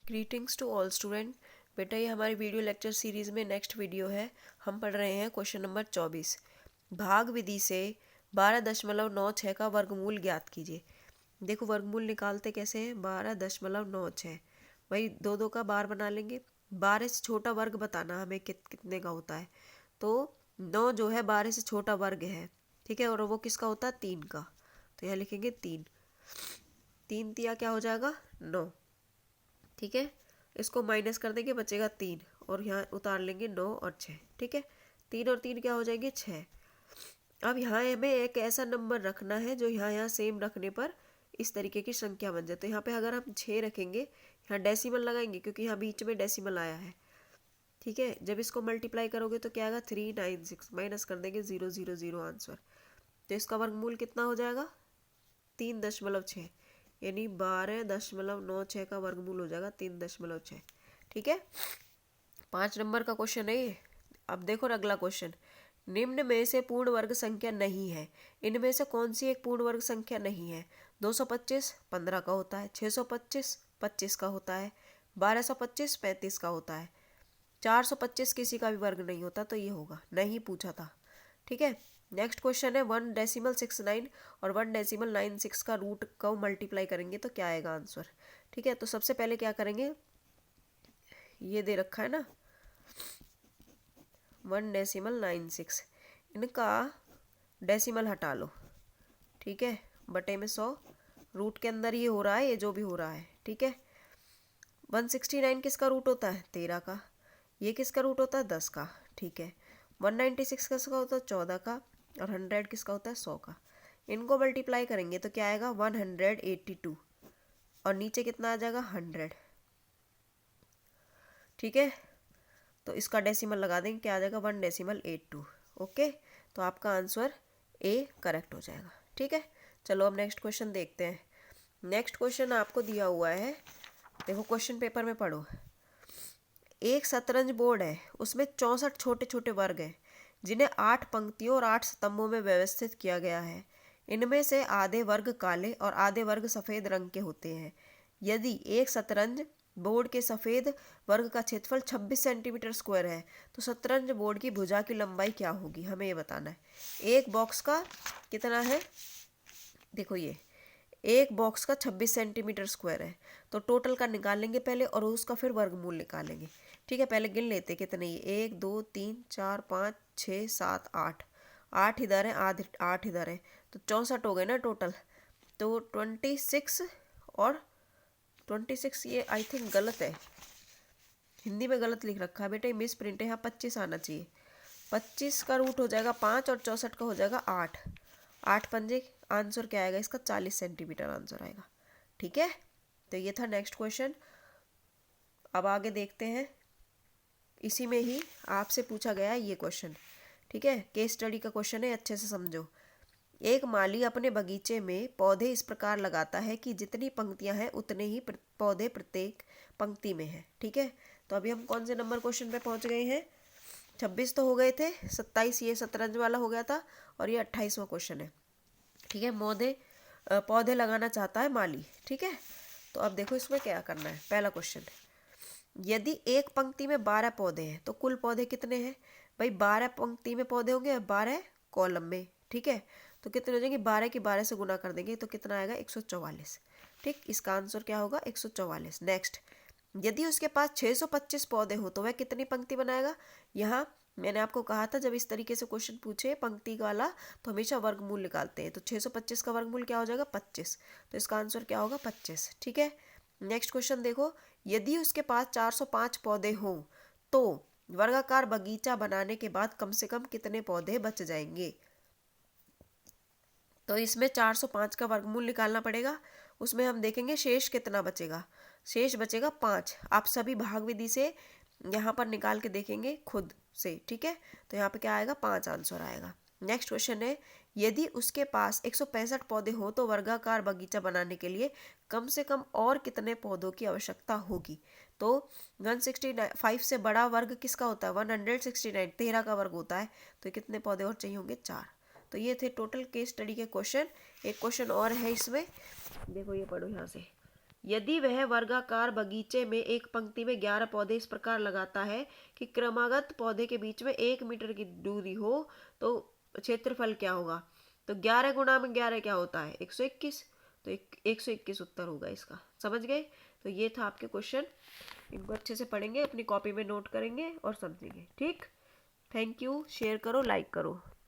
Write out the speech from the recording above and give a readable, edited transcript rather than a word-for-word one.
Greetings to all student. बेटा ये हमारी वीडियो लेक्चर सीरीज़ में नेक्स्ट वीडियो है। हम पढ़ रहे हैं क्वेश्चन नंबर 24। भाग विधि से 12.96 का वर्गमूल ज्ञात कीजिए। देखो वर्गमूल निकालते कैसे हैं। 12.96 वही दो दो का बार बना लेंगे। 12 से छोटा वर्ग बताना हमें कितने का होता है। तो 9 जो है 12 से छोटा वर्ग है, ठीक है, और वो किसका होता है 3 का। तो यहाँ लिखेंगे 3। 3 तिया क्या हो जाएगा 9, ठीक है। इसको माइनस कर देंगे बचेगा 3 और यहाँ उतार लेंगे 9 और 6, ठीक है। 3 और 3 क्या हो जाएंगे 6। अब यहाँ हमें एक ऐसा नंबर रखना है जो यहाँ सेम रखने पर इस तरीके की संख्या बन जाए। तो यहाँ पे अगर हम 6 रखेंगे, यहाँ डेसिमल लगाएंगे क्योंकि यहाँ बीच में डेसिमल आया है, ठीक है। जब इसको मल्टीप्लाई करोगे तो क्या आएगा 396, माइनस कर देंगे 000 आंसर। तो इसका वर्गमूल कितना हो जाएगा 3.6, यानी 12.96 का वर्गमूल हो जाएगा 3.6, ठीक है। 5 नंबर का क्वेश्चन है ये। अब देखो अगला क्वेश्चन, निम्न में से पूर्ण वर्ग संख्या नहीं है, इनमें से कौन सी एक पूर्ण वर्ग संख्या नहीं है। 225 15 का होता है, 625 25 का होता है, 1225 35 का होता है, 425 किसी का भी वर्ग नहीं होता। तो ये होगा, नहीं पूछा था, ठीक है। नेक्स्ट क्वेश्चन है 1.69 और 1.96 का रूट को मल्टीप्लाई करेंगे तो क्या आएगा आंसर, ठीक है। तो सबसे पहले क्या करेंगे, ये दे रखा है ना 1.96, इनका डेसिमल हटा लो, ठीक है, बटे में 100, रूट के अंदर ये हो रहा है, ये जो भी हो रहा है, ठीक है। 169 किसका रूट होता है 13 का, ये किसका रूट होता है 10 का, ठीक है। 196 किसका होता है 14 का, और 100 किसका होता है 100 का। इनको मल्टीप्लाई करेंगे तो क्या आएगा 182, और नीचे कितना आ जाएगा 100, ठीक है। तो इसका डेसिमल लगा देंगे, क्या आ जाएगा 1.82, ओके। तो आपका आंसर ए करेक्ट हो जाएगा, ठीक है। चलो अब नेक्स्ट क्वेश्चन देखते हैं। नेक्स्ट क्वेश्चन आपको दिया हुआ है, देखो क्वेश्चन पेपर में पढ़ो। एक शतरंज बोर्ड है, उसमें 64 छोटे छोटे वर्ग हैं जिन्हें 8 पंक्तियों और 8 स्तंभों में व्यवस्थित किया गया है। इनमें से आधे वर्ग काले और आधे वर्ग सफ़ेद रंग के होते हैं। यदि एक शतरंज बोर्ड के सफ़ेद वर्ग का क्षेत्रफल 26 सेंटीमीटर स्क्वायर है तो शतरंज बोर्ड की भुजा की लंबाई क्या होगी, हमें ये बताना है। एक बॉक्स का कितना है, देखो ये एक बॉक्स का 26 सेंटीमीटर स्क्वायर है, तो टोटल का निकालेंगे पहले और उसका फिर वर्गमूल निकालेंगे, ठीक है। पहले गिन लेते कितने, ये 1 2 3 4 5 6 7 8, 8 इधर है, 8 इधर है, तो 64 हो गए ना टोटल। तो 26 और 26, ये आई थिंक गलत है, हिंदी में गलत लिख रखा है बेटा, मिस प्रिंट है, यहाँ 25 आना चाहिए। 25 का रूट हो जाएगा 5 और 64 का हो जाएगा 8, 8 पंजे, आंसर क्या आएगा इसका 40 सेंटीमीटर आंसर आएगा, ठीक है। तो ये था नेक्स्ट क्वेश्चन। अब आगे देखते हैं, इसी में ही आपसे पूछा गया है ये क्वेश्चन, ठीक है, केस स्टडी का क्वेश्चन है, अच्छे से समझो। एक माली अपने बगीचे में पौधे इस प्रकार लगाता है कि जितनी पंक्तियां हैं उतने ही पौधे प्रत्येक पंक्ति में हैं, ठीक है। तो अभी हम कौन से नंबर क्वेश्चन पे पहुंच गए हैं, 26 तो हो गए थे, 27 ये शतरंज वाला हो गया था, और ये 28वां क्वेश्चन है, ठीक है। पौधे लगाना चाहता है माली, ठीक है। तो अब देखो इसमें क्या करना है। पहला क्वेश्चन, यदि एक पंक्ति में 12 पौधे हैं तो कुल पौधे कितने हैं। भाई 12 पंक्ति में पौधे होंगे, 12 कॉलम में, ठीक है। तो कितने हो जाएंगे, 12 की 12 से गुना कर देंगे तो कितना आएगा 144, ठीक। इसका आंसर क्या होगा 144। नेक्स्ट, यदि उसके पास 625 पौधे हो तो वह कितनी पंक्ति बनाएगा। यहाँ मैंने आपको कहा था जब इस तरीके से क्वेश्चन पूछे पंक्ति वाला तो हमेशा वर्गमूल निकालते हैं। तो 625 का वर्गमूल क्या हो जाएगा 25, तो इसका आंसर क्या होगा 25, ठीक है। नेक्स्ट क्वेश्चन देखो, यदि उसके पास 405 पौधे हों तो वर्गाकार बगीचा बनाने के बाद कम से कम कितने पौधे बच जाएंगे। तो इसमें 405 का वर्गमूल निकालना पड़ेगा, उसमें हम देखेंगे शेष कितना बचेगा। शेष बचेगा 5। आप सभी भाग विधि से यहाँ पर निकाल के देखेंगे खुद से, ठीक है। तो यहाँ पे क्या आएगा 5 आंसर आएगा। नेक्स्ट क्वेश्चन है, यदि उसके पास 165 पौधे हो तो वर्गाकार बगीचा बनाने के लिए कम से कम और कितने पौधों की आवश्यकता होगी। तो 165 से बड़ा वर्ग किसका होता है 169, 13 का वर्ग होता है, तो कितने पौधे और चाहिए होंगे 4। तो ये थे टोटल केस स्टडी के क्वेश्चन। एक क्वेश्चन और है इसमें, देखो ये पढ़ो यहाँ से, यदि वह वर्गाकार बगीचे में एक पंक्ति में 11 पौधे इस प्रकार लगाता है कि क्रमागत पौधे के बीच में 1 मीटर की दूरी हो तो क्षेत्रफल क्या होगा। तो 11 गुणा में 11 क्या होता है 121, तो 121 उत्तर होगा इसका। समझ गए। तो ये था आपके क्वेश्चन, इनको अच्छे से पढ़ेंगे, अपनी कॉपी में नोट करेंगे और समझेंगे। ठीक, थैंक यू। शेयर करो, लाइक करो।